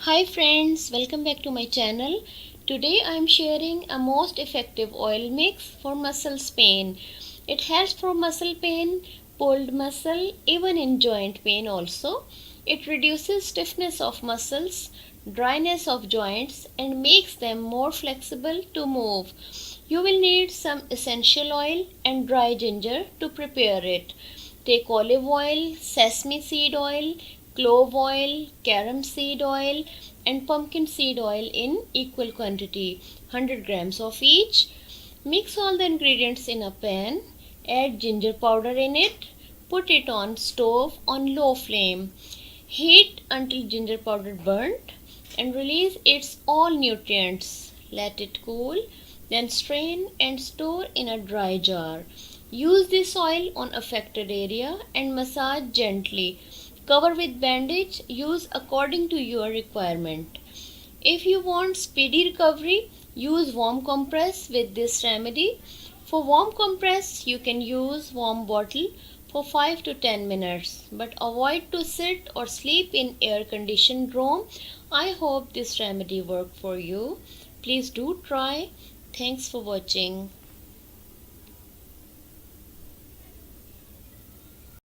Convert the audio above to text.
Hi friends, welcome back to my channel. Today I am sharing a most effective oil mix for muscles pain. It helps for muscle pain, pulled muscle, even in joint pain also. It reduces stiffness of muscles, dryness of joints and makes them more flexible to move. You will need some essential oil and dry ginger to prepare it. Take olive oil, sesame seed oil, clove oil, carom seed oil and pumpkin seed oil in equal quantity, 100 grams of each. Mix all the ingredients in a pan, add ginger powder in it, put it on stove on low flame. Heat until ginger powder burnt and release its all nutrients. Let it cool, then strain and store in a dry jar. Use this oil on affected area and massage gently. Cover with bandage, use according to your requirement. If you want speedy recovery, use warm compress with this remedy. For warm compress, you can use warm bottle for 5 to 10 minutes, but avoid to sit or sleep in air-conditioned room. I hope this remedy worked for you. Please do try. Thanks for watching.